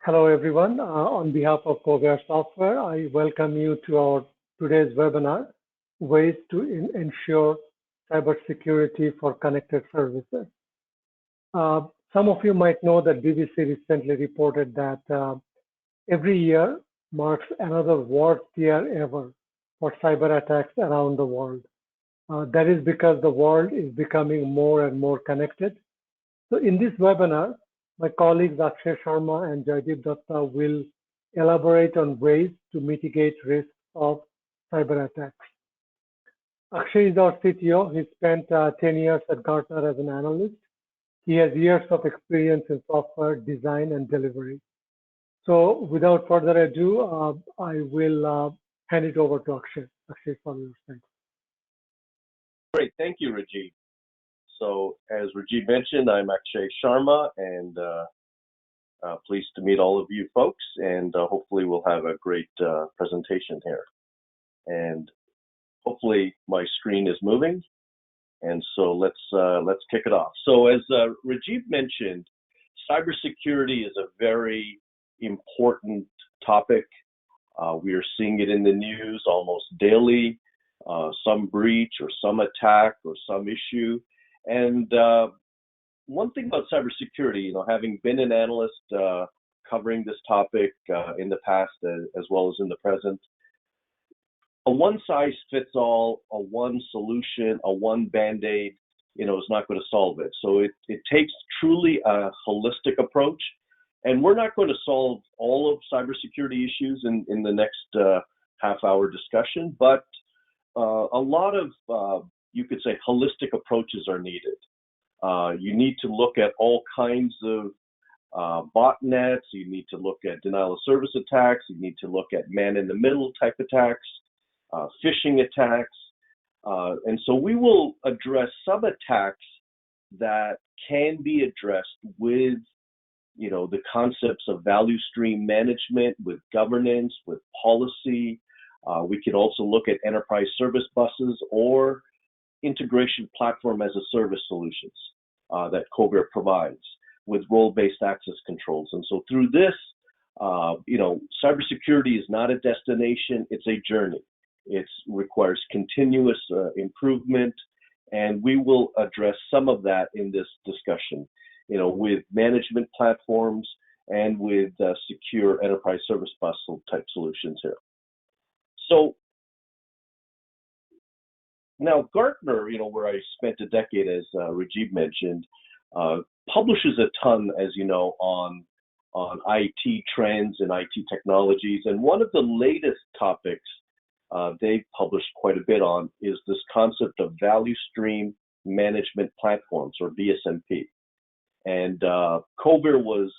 Hello, everyone. On behalf of Kovair Software, I welcome you to our today's webinar, Ways to Ensure Cybersecurity for Connected Services. Some of you might know that BBC recently reported that every year marks another worst year ever for cyber attacks around the world. That is because the world is becoming more and more connected. So in this webinar, my colleagues Akshay Sharma and Joydeep Datta will elaborate on ways to mitigate risks of cyber attacks. Akshay is our CTO. He spent 10 years at Gartner as an analyst. He has years of experience in software design and delivery. So without further ado, I will hand it over to Akshay. Akshay, for your thanks. Great, thank you, Rajiv. So as Rajiv mentioned, I'm Akshay Sharma, and pleased to meet all of you folks, and hopefully we'll have a great presentation here. And hopefully my screen is moving, and so let's kick it off. So as Rajiv mentioned, cybersecurity is a very important topic. We are seeing it in the news almost daily, some breach or some attack or some issue. And one thing about cybersecurity, having been an analyst covering this topic in the past as well as in the present, a one-size-fits-all, a one solution, a one band-aid, is not going to solve it. So it takes truly a holistic approach, and we're not going to solve all of cybersecurity issues in the next half-hour discussion, but a lot of you could say holistic approaches are needed. You need to look at all kinds of botnets. You need to look at denial of service attacks. You need to look at man-in-the-middle type attacks, phishing attacks. And so we will address some attacks that can be addressed with, the concepts of value stream management, with governance, with policy. We could also look at enterprise service buses or integration platform as a service solutions that Kovair provides with role-based access controls. And so through this, cybersecurity is not a destination, it's a journey. It requires continuous improvement, and we will address some of that in this discussion, with management platforms and with secure enterprise service bus type solutions here. So now, Gartner, where I spent a decade, as Rajiv mentioned, publishes a ton, as you know, on IT trends and IT technologies. And one of the latest topics they've published quite a bit on is this concept of value stream management platforms, or VSMP. And Kovair was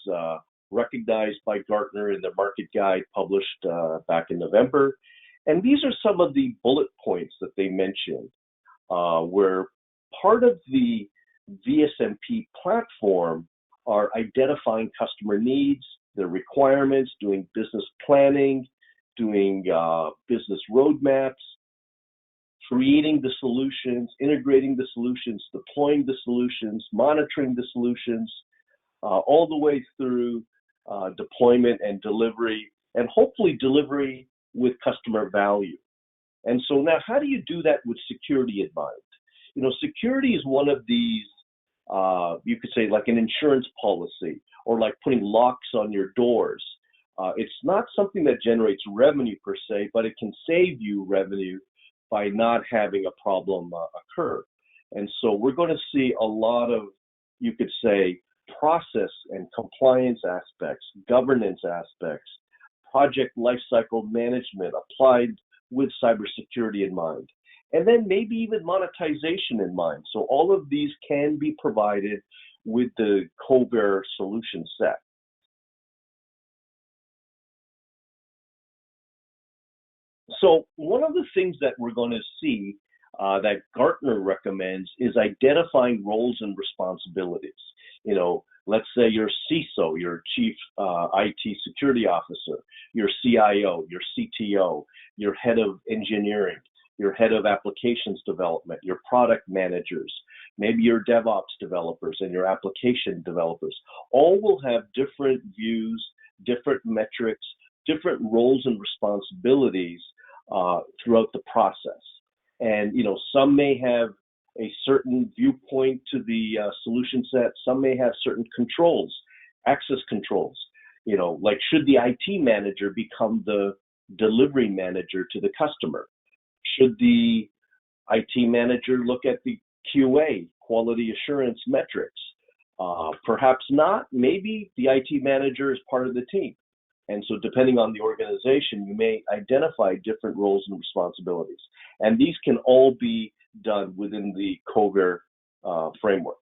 recognized by Gartner in their market guide published back in November. And these are some of the bullet points that they mentioned, where part of the VSMP platform are identifying customer needs, their requirements, doing business planning, doing business roadmaps, creating the solutions, integrating the solutions, deploying the solutions, monitoring the solutions, all the way through deployment and delivery, and hopefully delivery with customer value. And so now, how do you do that with security in mind? Security is one of these, you could say like an insurance policy, or like putting locks on your doors. It's not something that generates revenue per se, but it can save you revenue by not having a problem occur. And so we're going to see a lot of, you could say, process and compliance aspects, governance aspects, project lifecycle management applied with cybersecurity in mind, and then maybe even monetization in mind. So all of these can be provided with the Kovair solution set. So one of the things that we're going to see that Gartner recommends is identifying roles and responsibilities. Let's say you're CISO, your Chief IT Security Officer, your CIO, your CTO, your Head of Engineering, your Head of Applications Development, your Product Managers, maybe your DevOps developers and your application developers. All will have different views, different metrics, different roles and responsibilities throughout the process. And, some may have a certain viewpoint to the solution set. Some may have certain controls, access controls. Like should the IT manager become the delivery manager to the customer? Should the IT manager look at the QA, quality assurance metrics? Perhaps not. Maybe the IT manager is part of the team. And so depending on the organization, you may identify different roles and responsibilities. And these can all be done within the Kovair framework.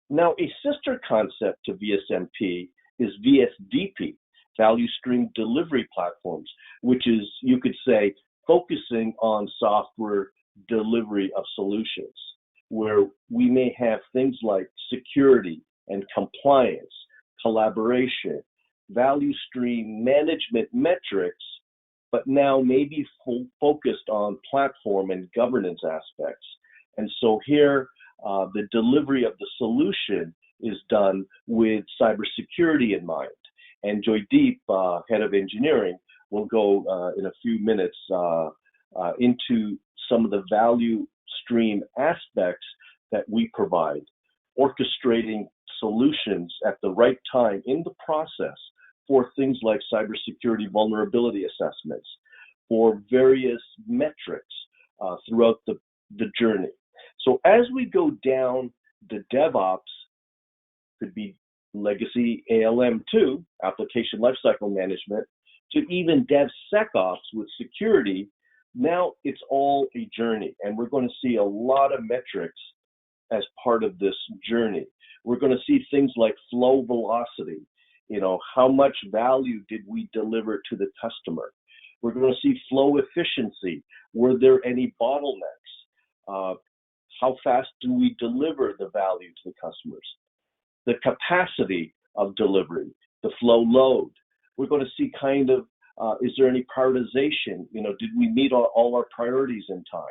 Now, a sister concept to VSMP is VSDP, Value Stream Delivery Platforms, which is, you could say, focusing on software delivery of solutions, where we may have things like security and compliance, collaboration, value stream management metrics, but now maybe focused on platform and governance aspects. And so here, the delivery of the solution is done with cybersecurity in mind. And Joydeep, head of engineering, will go in a few minutes into some of the value stream aspects that we provide, orchestrating solutions at the right time in the process for things like cybersecurity vulnerability assessments, for various metrics throughout the journey. So as we go down the DevOps, could be legacy ALM2, application lifecycle management, to even DevSecOps with security, now it's all a journey. And we're going to see a lot of metrics as part of this journey. We're going to see things like flow velocity. How much value did we deliver to the customer? We're going to see flow efficiency. Were there any bottlenecks? How fast do we deliver the value to the customers? The capacity of delivery, the flow load. We're going to see is there any prioritization? Did we meet all our priorities in time?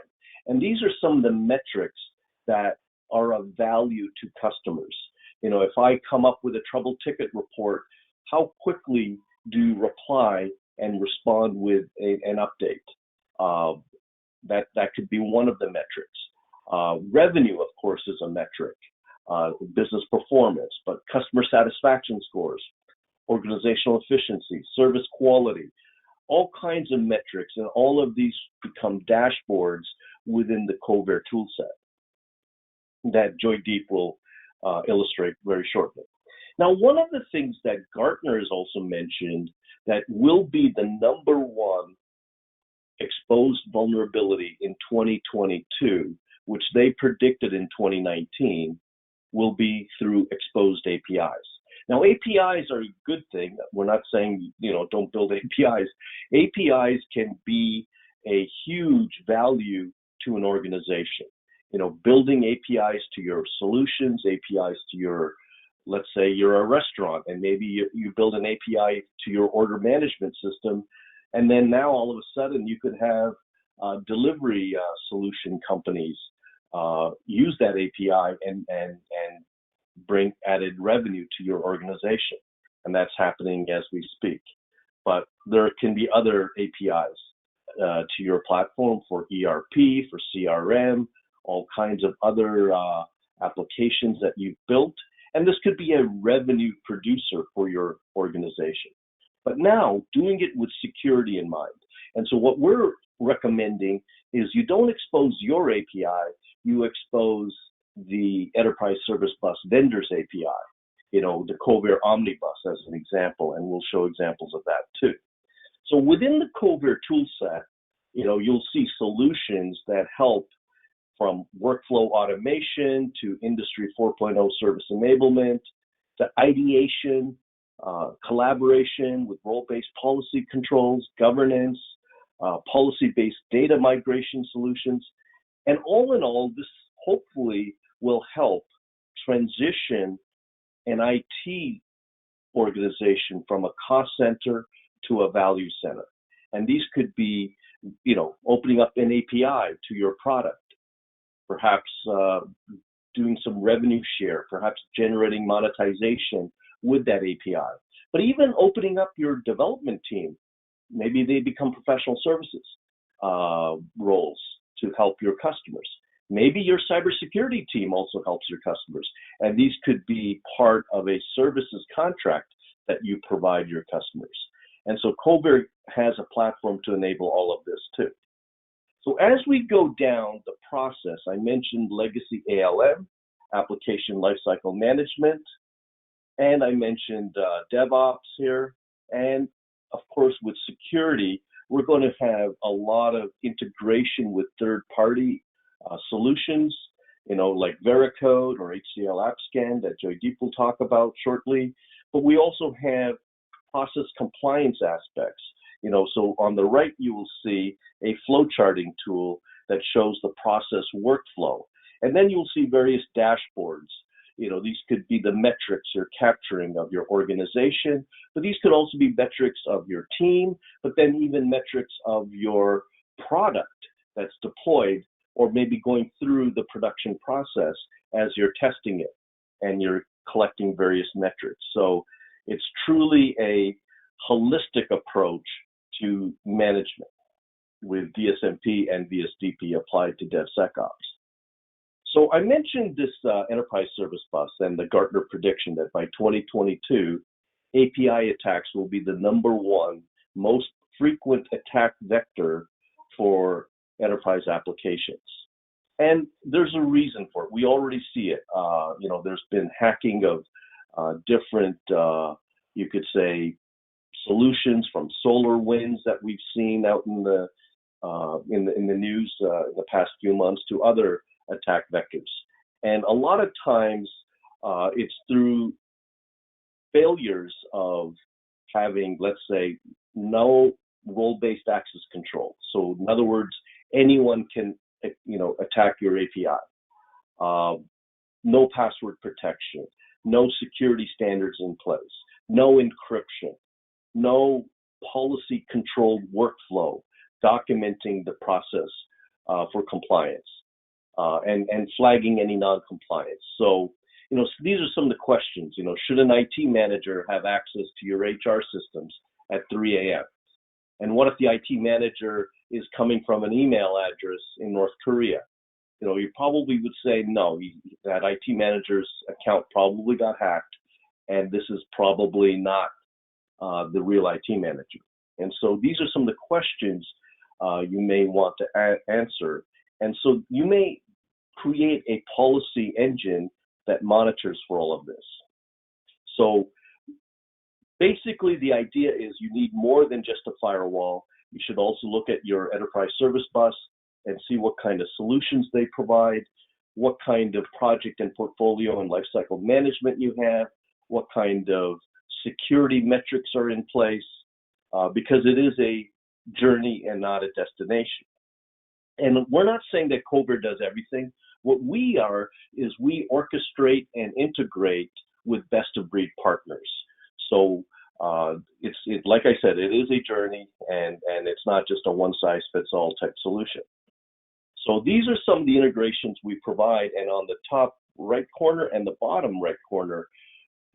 And these are some of the metrics that are of value to customers. If I come up with a trouble ticket report, how quickly do you reply and respond with an update? That could be one of the metrics. Revenue, of course, is a metric. Business performance, but customer satisfaction scores, organizational efficiency, service quality, all kinds of metrics, and all of these become dashboards within the Kovair toolset that Joydeep will illustrate very shortly. Now, one of the things that Gartner has also mentioned that will be the #1 exposed vulnerability in 2022, which they predicted in 2019, will be through exposed APIs. Now, APIs are a good thing. We're not saying, don't build APIs. APIs can be a huge value to an organization. Building APIs to your solutions, APIs to let's say you're a restaurant and maybe you build an API to your order management system. And then now all of a sudden you could have delivery solution companies use that API and bring added revenue to your organization. And that's happening as we speak. But there can be other APIs to your platform for ERP, for CRM, all kinds of other applications that you've built. And this could be a revenue producer for your organization. But now doing it with security in mind. And so what we're recommending is you don't expose your API, you expose the Enterprise Service Bus vendor's API, the Kovair Omnibus as an example, and we'll show examples of that too. So within the Kovair toolset, you'll see solutions that help from workflow automation to Industry 4.0 service enablement, to ideation, collaboration with role-based policy controls, governance, policy-based data migration solutions. And all in all, this hopefully will help transition an IT organization from a cost center to a value center. And these could be, opening up an API to your product, perhaps doing some revenue share, perhaps generating monetization with that API, But even opening up your development team, maybe they become professional services roles to help your customers. Maybe your cybersecurity team also helps your customers, and these could be part of a services contract that you provide your customers. And so Kovair has a platform to enable all of this too. So as we go down the process, I mentioned legacy ALM, application lifecycle management, and I mentioned DevOps here. And of course, with security, we're going to have a lot of integration with third-party solutions, like Veracode or HCL AppScan that Joydeep will talk about shortly. But we also have process compliance aspects. So on the right, you will see a flow charting tool that shows the process workflow. And then you'll see various dashboards. These could be the metrics you're capturing of your organization, but these could also be metrics of your team, but then even metrics of your product that's deployed or maybe going through the production process as you're testing it and you're collecting various metrics. So it's truly a holistic approach to management with DSMP and VSDP applied to DevSecOps. So I mentioned this enterprise service bus and the Gartner prediction that by 2022, API attacks will be the #1 most frequent attack vector for enterprise applications. And there's a reason for it. We already see it. There's been hacking of different, you could say, solutions from solar winds that we've seen out in the news in the past few months to other attack vectors. And a lot of times it's through failures of having, let's say, no role-based access control. So in other words, anyone can, attack your API. No password protection, no security standards in place, no encryption, no policy controlled workflow documenting the process for compliance and flagging any non-compliance. So, these are some of the questions. Should an IT manager have access to your HR systems at 3 a.m.? And what if the IT manager is coming from an email address in North Korea? You probably would say no, that IT manager's account probably got hacked, and this is probably not the real IT manager. And so these are some of the questions you may want to answer. And so you may create a policy engine that monitors for all of this. So basically, the idea is you need more than just a firewall. You should also look at your enterprise service bus and see what kind of solutions they provide, what kind of project and portfolio and lifecycle management you have, what kind of security metrics are in place, because it is a journey and not a destination. And we're not saying that Kovair does everything. What we are is we orchestrate and integrate with best-of-breed partners. So like I said, it is a journey, and it's not just a one-size-fits-all type solution. So these are some of the integrations we provide, and on the top right corner and the bottom right corner,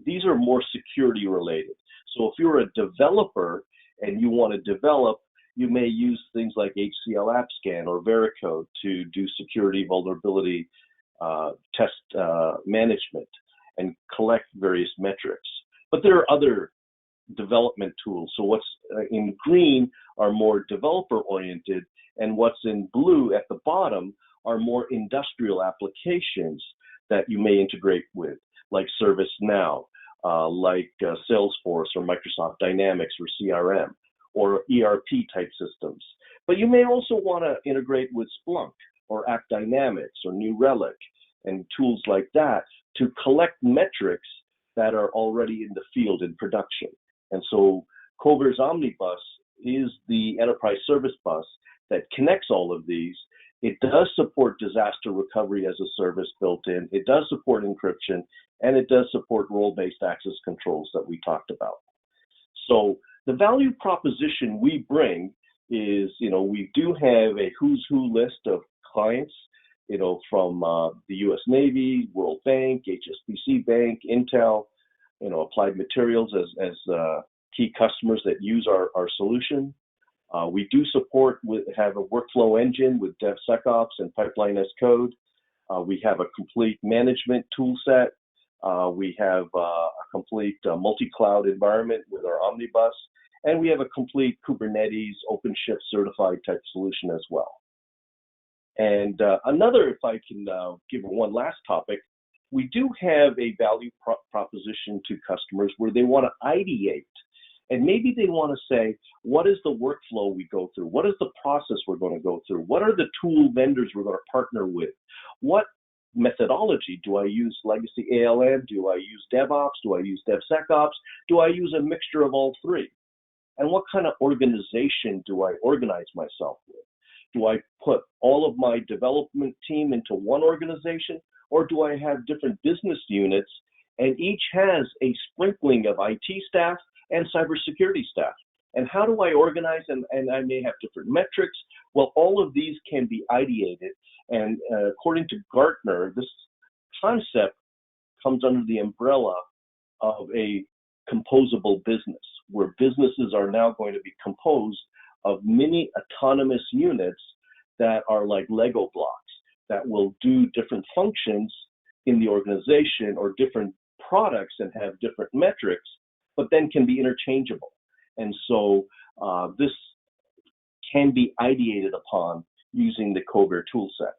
these are more security related. So if you're a developer and you want to develop, you may use things like HCL AppScan or Veracode to do security vulnerability test management and collect various metrics. But there are other development tools. So what's in green are more developer oriented, and what's in blue at the bottom are more industrial applications that you may integrate with, like ServiceNow, like Salesforce or Microsoft Dynamics or CRM, or ERP type systems. But you may also want to integrate with Splunk or AppDynamics or New Relic and tools like that to collect metrics that are already in the field in production. And so Kovair's Omnibus is the enterprise service bus that connects all of these. It does support disaster recovery as a service built in. It does support encryption, and it does support role-based access controls that we talked about. So the value proposition we bring is, we do have a who's who list of clients, from the U.S. Navy, World Bank, HSBC Bank, Intel, Applied Materials as key customers that use our solution. We do have a workflow engine with DevSecOps and Pipeline as Code. We have a complete management tool set. We have a complete multi-cloud environment with our Omnibus, and we have a complete Kubernetes OpenShift certified type solution as well. And another, if I can give one last topic, we do have a value proposition to customers where they want to ideate. And maybe they want to say, what is the workflow we go through? What is the process we're going to go through? What are the tool vendors we're going to partner with? What methodology? Do I use legacy ALM? Do I use DevOps? Do I use DevSecOps? Do I use a mixture of all three? And what kind of organization do I organize myself with? Do I put all of my development team into one organization, or do I have different business units and each has a sprinkling of IT staff and cybersecurity staff? And how do I organize them? And I may have different metrics. Well, all of these can be ideated. And according to Gartner, this concept comes under the umbrella of a composable business, where businesses are now going to be composed of many autonomous units that are like Lego blocks that will do different functions in the organization or different products and have different metrics, but then can be interchangeable. And so this can be ideated upon using the Kovair toolset.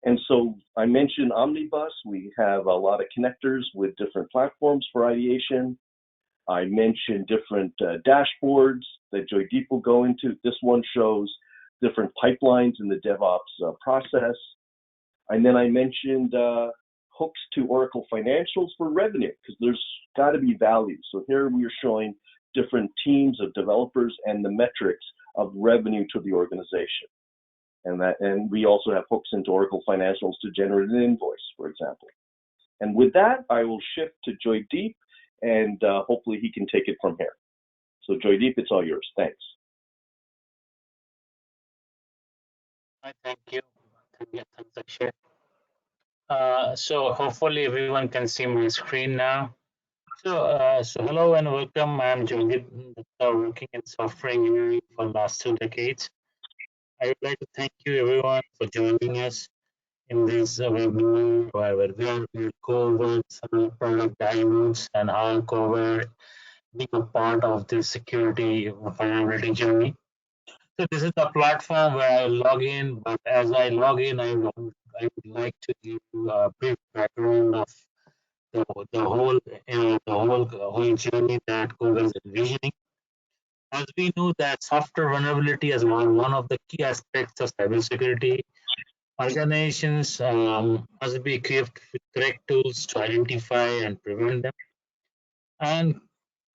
And so I mentioned Omnibus. We have a lot of connectors with different platforms for ideation. I mentioned different dashboards that Joydeep will go into. This one shows different pipelines in the DevOps process. And then I mentioned hooks to Oracle Financials for revenue, because there's got to be value. So here we are showing different teams of developers and the metrics of revenue to the organization. And we also have hooks into Oracle Financials to generate an invoice, for example. And with that, I will shift to Joydeep, and hopefully he can take it from here. So Joydeep, it's all yours. Thanks. Thank you. Thanks, Akshay. So hopefully everyone can see my screen now. So hello and welcome. I'm Joydeep, working in software engineering for the last 2 decades. I would like to thank you everyone for joining us in this webinar where we'll go over some product dashboards and how Kovair being a part of the security vulnerability journey. So this is the platform where I log in, but as I log in, I would like to give you a brief background of the whole journey that Kovair is envisioning. As we know that software vulnerability is one of the key aspects of cybersecurity, organizations must be equipped with correct tools to identify and prevent them. And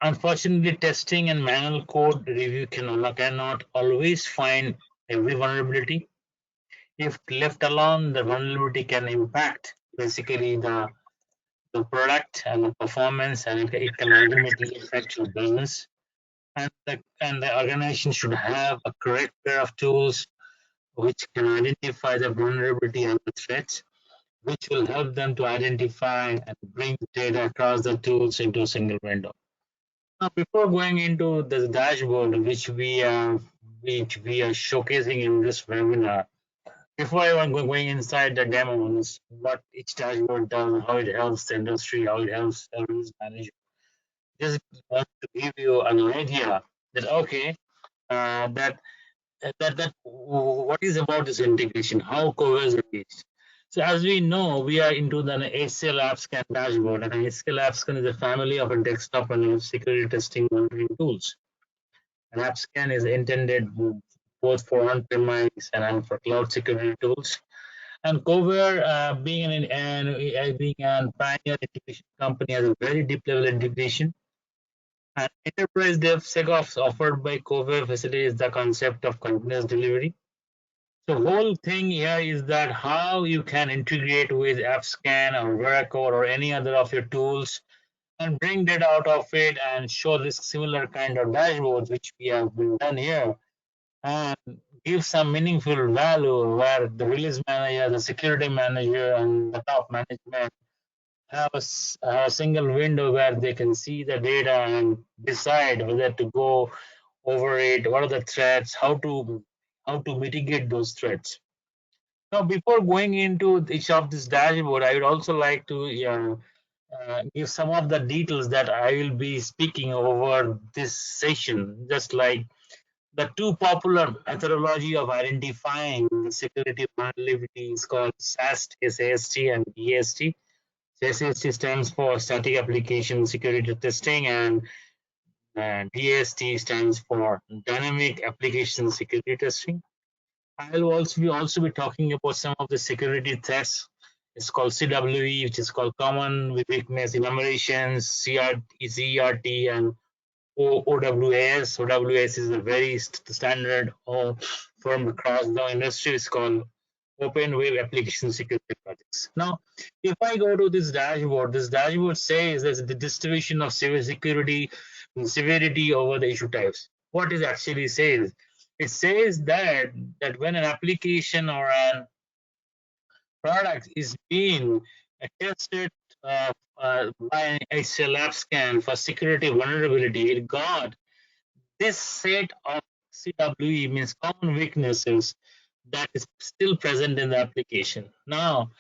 unfortunately, testing and manual code review cannot always find every vulnerability. If left alone, the vulnerability can impact basically the product and the performance, and it can ultimately affect your business. And the organization should have a correct pair of tools which can identify the vulnerability and the threats, which will help them to identify and bring data across the tools into a single window. Now, before going into the dashboard, which we are showcasing in this webinar, before I want going inside the demos, what each dashboard does, how it helps the industry, how it helps service manager, just want to give you an idea that okay, that what is about this integration, how Kovair is engaged. So as we know, we are into the HCL AppScan dashboard, and HCL AppScan is a family of a desktop and security testing monitoring tools. And AppScan is intended both for on-premise and for cloud security tools. And Kovair, being a pioneer integration company, has a very deep level integration. And enterprise DevSecOps offered by Kovair facilitates the concept of continuous delivery. The whole thing here is that how you can integrate with AppScan or Veracode or any other of your tools and bring data out of it and show this similar kind of dashboards which we have been done here, and give some meaningful value where the release manager, the security manager, and the top management have a single window where they can see the data and decide whether to go over it, what are the threats, how to mitigate those threats. Now, before going into each of this dashboard, I would also like to give some of the details that I will be speaking over this session, just like the two popular methodology of identifying security vulnerability is called SAST, SAST, and DST. SAST stands for Static Application Security Testing, and DST stands for Dynamic Application Security Testing. I'll also be talking about some of the security tests. It's called CWE, which is called Common Weakness Enumerations, CRT, and OWAS. OWAS is a very standard from across the industry. It's called Open Web Application Security Projects. Now, if I go to this dashboard says there's the distribution of cybersecurity severity over the issue types. What it actually says? It says that when an application or an product is being tested by an HCL AppScan for security vulnerability, it got this set of CWE, means common weaknesses, that is still present in the application. Now,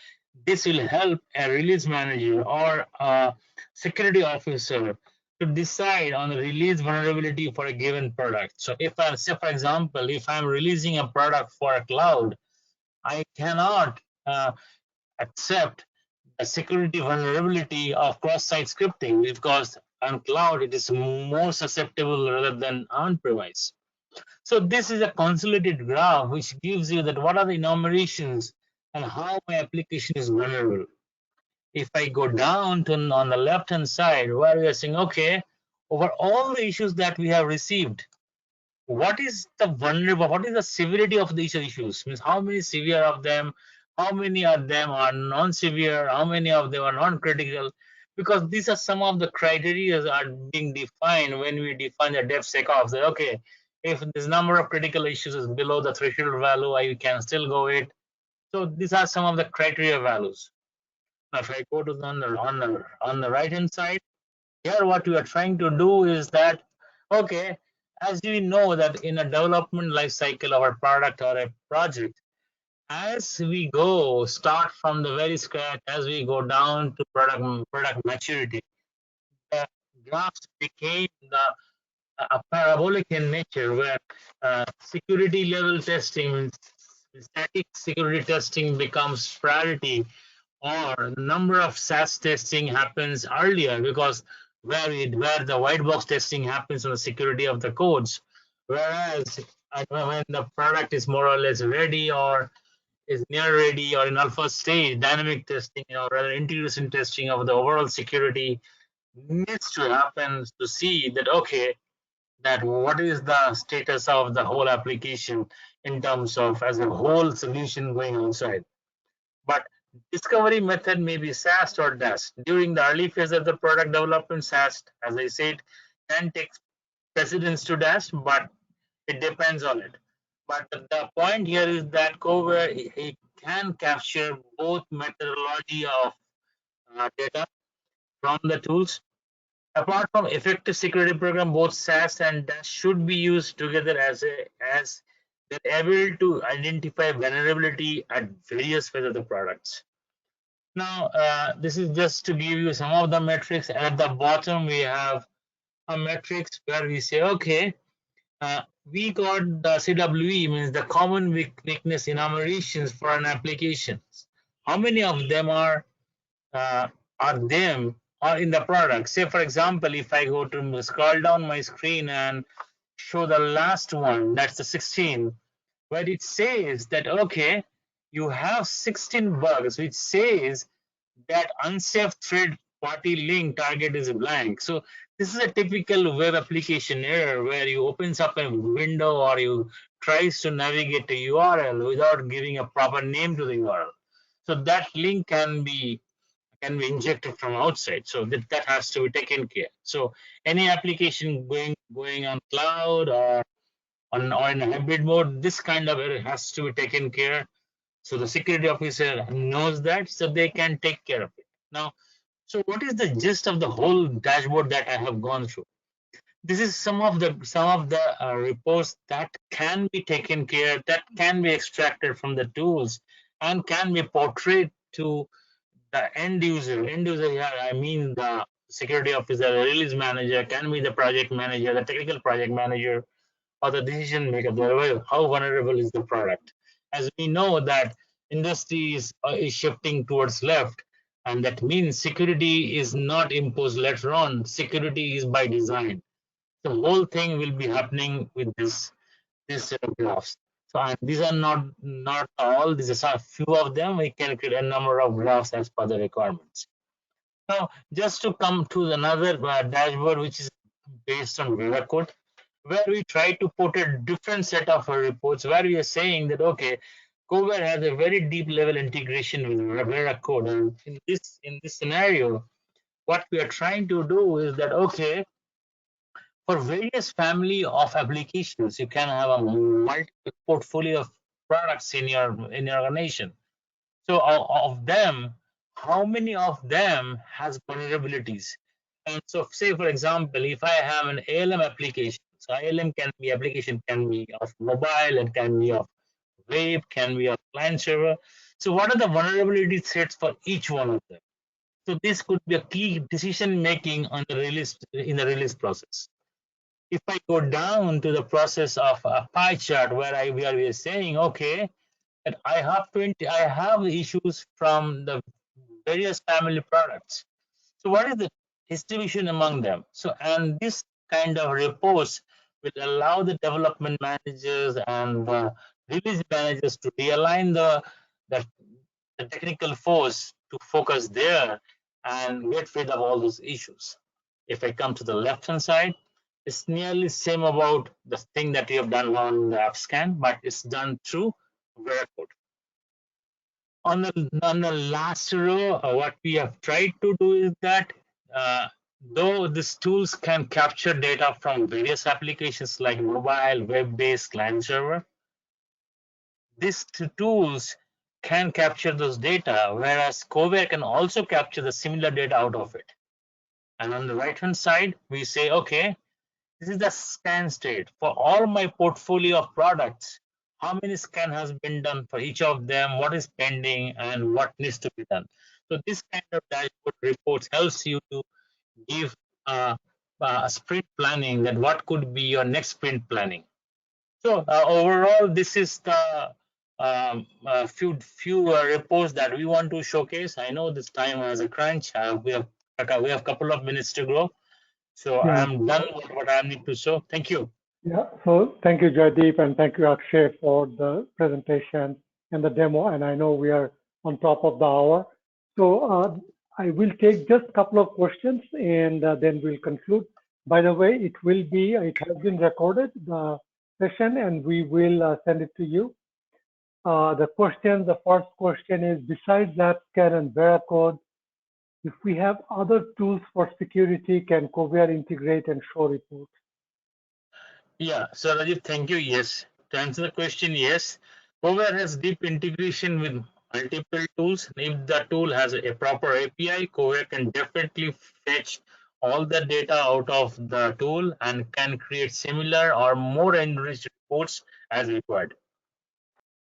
this will help a release manager or a security officer to decide on the release vulnerability for a given product. So if I say, for example, if I'm releasing a product for a cloud, I cannot accept a security vulnerability of cross-site scripting, because on cloud it is more susceptible rather than on-premise. So this is a consolidated graph which gives you that what are the enumerations and how my application is vulnerable. If I go down to on the left-hand side, where we are saying, okay, over all the issues that we have received, what is the vulnerable, what is the severity of these issues? Means how many severe of them, how many of them are non-severe, how many of them are non-critical? Because these are some of the criteria that are being defined when we define the DevSecOps. That okay, if this number of critical issues is below the threshold value, I can still go it. So these are some of the criteria values. Now, if I go to on the right hand side, here what we are trying to do is that, okay, as we know that in a development life cycle of a product or a project, as we go start from the very scratch, as we go down to product maturity, the graphs became a parabolic in nature, where security level testing, static security testing becomes priority, or number of SAS testing happens earlier, because where the white box testing happens on the security of the codes, whereas when the product is more or less ready or is near ready or in alpha stage, dynamic testing or rather integration testing of the overall security needs to happen to see that okay, that what is the status of the whole application in terms of as a whole solution going outside. But discovery method may be SAST or DAST. During the early phase of the product development, SAST, as I said, can take precedence to DAST, but it depends on it. But the point here is that Kovair it can capture both methodology of data from the tools. Apart from effective security program, both SAS and DAST should be used together as they're able to identify vulnerability at various phases of the products. Now, this is just to give you some of the metrics. At the bottom, we have a metrics where we say, okay, we got the CWE, means the common weakness enumerations for an application. How many of them are them or in the product? Say, for example, if I go to scroll down my screen and show the last one, that's the 16, where it says that, okay, you have 16 bugs, which says that unsafe thread party link target is blank. So this is a typical web application error where you opens up a window or you tries to navigate a URL without giving a proper name to the URL. So that link can be injected from outside. So that has to be taken care. So any application going on cloud or in a hybrid mode, this kind of error has to be taken care. So the security officer knows that, so they can take care of it. Now, So what is the gist of the whole dashboard that I have gone through? This is some of the reports that can be taken care, that can be extracted from the tools, and can be portrayed to the end user. End user here, I mean the security officer, the release manager, can be the project manager, the technical project manager, or the decision maker. How vulnerable is the product? As we know that industry is shifting towards left, and that means security is not imposed later on. Security is by design. The whole thing will be happening with this set of graphs. So and these are not all. These are a few of them. We can create a number of graphs as per the requirements. Now, just to come to another dashboard, which is based on Vera code, where we try to put a different set of reports, where we are saying that okay, Kovair has a very deep level integration with Vera code, and in this scenario, what we are trying to do is that okay, for various family of applications, you can have a multiple portfolio of products in your organization. So of them, how many of them has vulnerabilities? And so say for example, if I have an ALM application, so ALM can be application can be of mobile, and can be of web, can be of client server. So what are the vulnerability threats for each one of them? So this could be a key decision making on the release in the release process. If I go down to the process of a pie chart where we are saying, okay, that I have issues from the various family products. So what is the distribution among them? So and this kind of reports will allow the development managers and the release managers to realign the, the technical force to focus there and get rid of all those issues. If I come to the left hand side, it's nearly same about the thing that we have done on the AppScan, but it's done through Veracode. On the last row, what we have tried to do is that though these tools can capture data from various applications like mobile, web-based, client server, these tools can capture those data, whereas Kovair can also capture the similar data out of it. And on the right-hand side, we say, okay, this is the scan state for all my portfolio of products. How many scan has been done for each of them? What is pending and what needs to be done? So this kind of dashboard reports helps you to give a sprint planning, that what could be your next sprint planning. So overall, this is the few reports that we want to showcase. I know this time has a crunch. We have a couple of minutes to go. So Yeah. I'm done with what I need to show. Thank you. Yeah. So thank you, Joydeep, and thank you, Akshay, for the presentation and the demo. And I know we are on top of the hour. So I will take just a couple of questions, and then we'll conclude. By the way, it has been recorded, the session, and we will send it to you. The first question is, besides AppScan and Veracode, if we have other tools for security, can Kovair integrate and show reports? Yeah, so Rajiv, thank you. Yes, to answer the question, yes. Kovair has deep integration with multiple tools. If the tool has a proper API, Kovair can definitely fetch all the data out of the tool and can create similar or more enriched reports as required.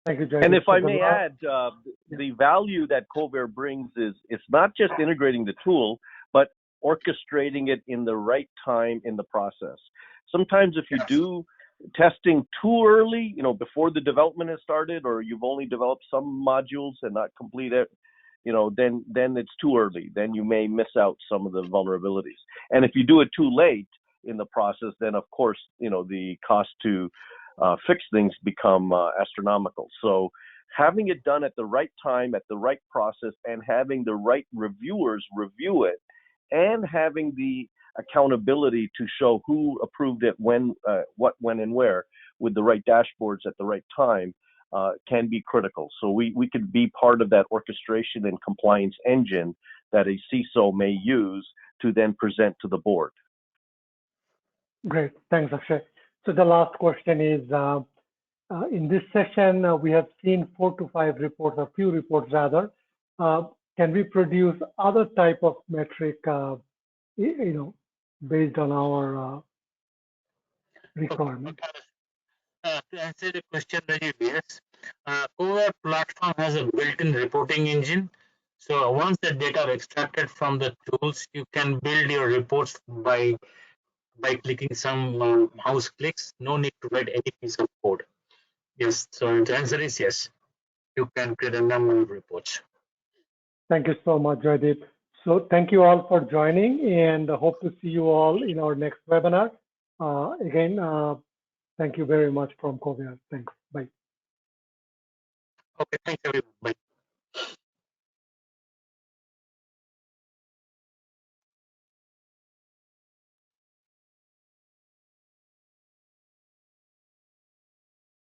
Thank you, Joydeep. And if I may add, the value that Kovair brings is it's not just integrating the tool, but orchestrating it in the right time in the process. Sometimes if you do testing too early, before the development has started, or you've only developed some modules and not complete it, then it's too early. Then you may miss out some of the vulnerabilities. And if you do it too late in the process, then of course, the cost to fix things become astronomical. So having it done at the right time, at the right process, and having the right reviewers review it, and having the accountability to show who approved it, when, what, when, and where, with the right dashboards at the right time, can be critical. So we could be part of that orchestration and compliance engine that a CISO may use to then present to the board. Great, thanks, Akshay. So the last question is, in this session, we have seen 4 to 5 reports, a few reports rather. can we produce other type of metric, based on our requirement? To answer the question, Rajiv, yes. Kovair platform has a built-in reporting engine. So once the data are extracted from the tools, you can build your reports by clicking some mouse clicks. No need to write any piece of code. Yes. So the answer is yes. You can create a number of reports. Thank you so much, Joydeep. So thank you all for joining, and hope to see you all in our next webinar. Again, thank you very much from Kovair. Thanks. Bye. Okay. Thanks, everyone.